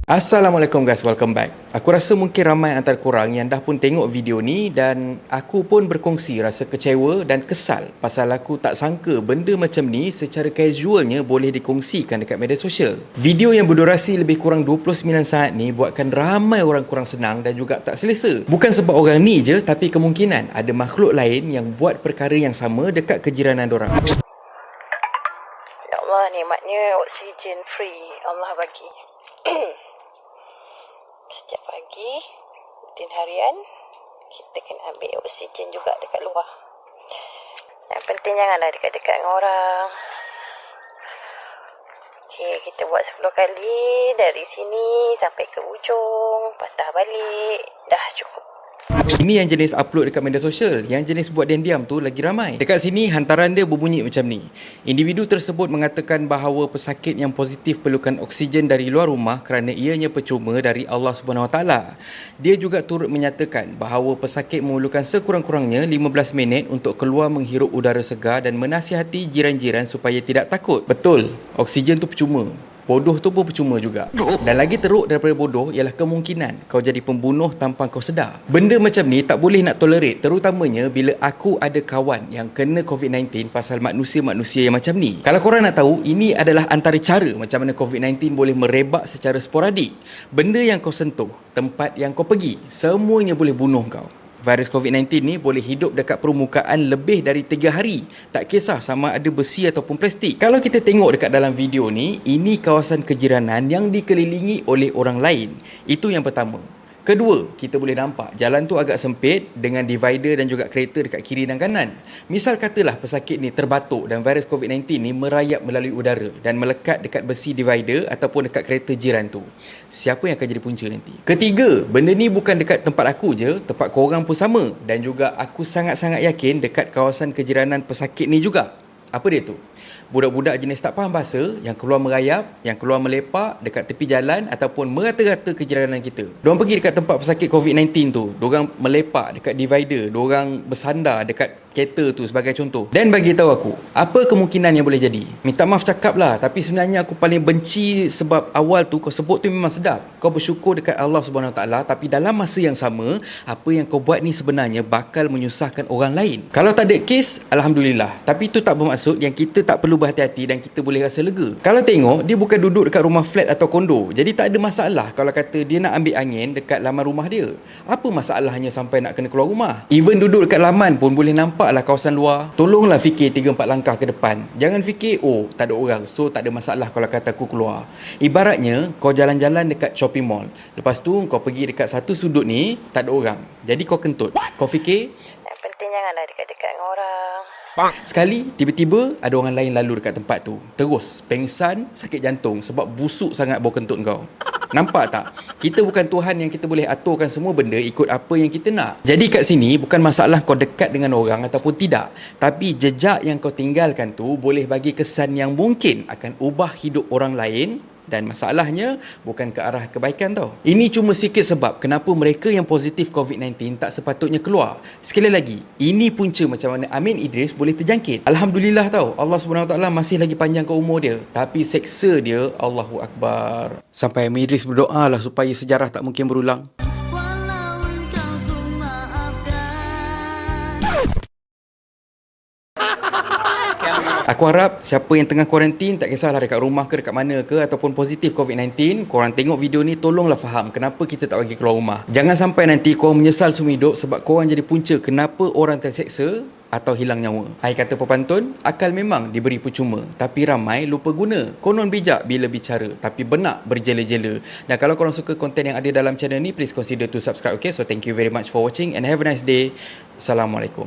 Assalamualaikum guys, welcome back. Aku rasa mungkin ramai antara korang yang dah pun tengok video ni dan aku pun berkongsi rasa kecewa dan kesal pasal aku tak sangka benda macam ni secara casualnya boleh dikongsikan dekat media sosial. Video yang berdurasi lebih kurang 29 saat ni buatkan ramai orang kurang senang dan juga tak selesa. Bukan sebab orang ni je, tapi kemungkinan ada makhluk lain yang buat perkara yang sama dekat kejiranan dorang. Ya Allah, nikmatnya oksigen free Allah bagi. Setiap pagi, rutin harian, kita kena ambil oksigen juga dekat luar. Yang penting janganlah dekat-dekat dengan orang. Okay, kita buat 10 kali dari sini sampai ke ujung, patah balik, dah cukup. Ini yang jenis upload dekat media sosial. Yang jenis buat diam-diam tu lagi ramai. Dekat sini hantaran dia berbunyi macam ni. Individu tersebut mengatakan bahawa pesakit yang positif perlukan oksigen dari luar rumah kerana ianya percuma dari Allah SWT. Dia juga turut menyatakan bahawa pesakit memerlukan sekurang-kurangnya 15 minit untuk keluar menghirup udara segar dan menasihati jiran-jiran supaya tidak takut. Betul, oksigen tu percuma. Bodoh tu pun percuma juga. Dan lagi teruk daripada bodoh ialah kemungkinan kau jadi pembunuh tanpa kau sedar. Benda macam ni tak boleh nak tolerate, terutamanya bila aku ada kawan yang kena COVID-19 pasal manusia-manusia yang macam ni. Kalau korang nak tahu, ini adalah antara cara macam mana COVID-19 boleh merebak secara sporadik. Benda yang kau sentuh, tempat yang kau pergi, semuanya boleh bunuh kau. Virus COVID-19 ni boleh hidup dekat permukaan lebih dari 3 hari. Tak kisah sama ada besi ataupun plastik. Kalau kita tengok dekat dalam video ni, ini kawasan kejiranan yang dikelilingi oleh orang lain. Itu yang pertama. Kedua, kita boleh nampak jalan tu agak sempit dengan divider dan juga kereta dekat kiri dan kanan. Misal katalah pesakit ni terbatuk dan virus COVID-19 ni merayap melalui udara dan melekat dekat besi divider ataupun dekat kereta jiran tu. Siapa yang akan jadi punca nanti? Ketiga, benda ni bukan dekat tempat aku je, tempat korang pun sama. Dan juga aku sangat-sangat yakin dekat kawasan kejiranan pesakit ni juga. Apa dia tu? Budak-budak jenis tak faham bahasa yang keluar merayap, yang keluar melepak dekat tepi jalan ataupun merata-rata kejiranan kita. Diorang pergi dekat tempat pesakit COVID-19 tu, diorang melepak dekat divider, diorang bersandar dekat kereta tu sebagai contoh. Dan bagi tahu aku, apa kemungkinan yang boleh jadi? Minta maaf cakap lah, tapi sebenarnya aku paling benci sebab awal tu kau sebut tu memang sedap. Kau bersyukur dekat Allah SWT, tapi dalam masa yang sama, apa yang kau buat ni sebenarnya bakal menyusahkan orang lain. Kalau tak ada kes, Alhamdulillah. Tapi itu tak bermaksud yang kita tak perlu berhati-hati dan kita boleh rasa lega. Kalau tengok, dia bukan duduk dekat rumah flat atau kondo. Jadi tak ada masalah kalau kata dia nak ambil angin dekat laman rumah dia. Apa masalahnya sampai nak kena keluar rumah? Even duduk dekat laman pun boleh nampaklah kawasan luar. Tolonglah fikir 3-4 langkah ke depan. Jangan fikir, oh tak ada orang, so tak ada masalah kalau kata aku keluar. Ibaratnya, kau jalan-jalan dekat shopping mall. Lepas tu, kau pergi dekat satu sudut ni, tak ada orang. Jadi kau kentut. Kau fikir, Yang penting janganlah dekat-dekat dengan orang. sekali, tiba-tiba ada orang lain lalu dekat tempat tu. Terus, pengsan, sakit jantung sebab busuk sangat bau kentut kau. Nampak tak? Kita bukan Tuhan yang kita boleh aturkan semua benda ikut apa yang kita nak. Jadi kat sini, bukan masalah kau dekat dengan orang ataupun tidak. Tapi jejak yang kau tinggalkan tu boleh bagi kesan yang mungkin akan ubah hidup orang lain. Dan masalahnya bukan ke arah kebaikan tau. Ini cuma sikit sebab kenapa mereka yang positif COVID-19 tak sepatutnya keluar. Sekali lagi, ini punca macam mana Amin Idris boleh terjangkit. Alhamdulillah tau, Allah SWT masih lagi panjangkan umur dia. Tapi seksa dia, Allahu Akbar. Sampai Amin Idris berdoa lah supaya sejarah tak mungkin berulang. Aku harap siapa yang tengah kuarantin, tak kisahlah dekat rumah ke dekat mana ke ataupun positif COVID-19, korang tengok video ni tolonglah faham kenapa kita tak bagi keluar rumah. Jangan sampai nanti korang menyesal semua hidup sebab korang jadi punca kenapa orang terseksa atau hilang nyawa. Hai kata pepantun, akal memang diberi percuma, tapi ramai lupa guna. Konon bijak bila bicara, tapi benak berjela-jela. Dan kalau korang suka konten yang ada dalam channel ni, please consider to subscribe, okay? So thank you very much for watching and have a nice day. Assalamualaikum.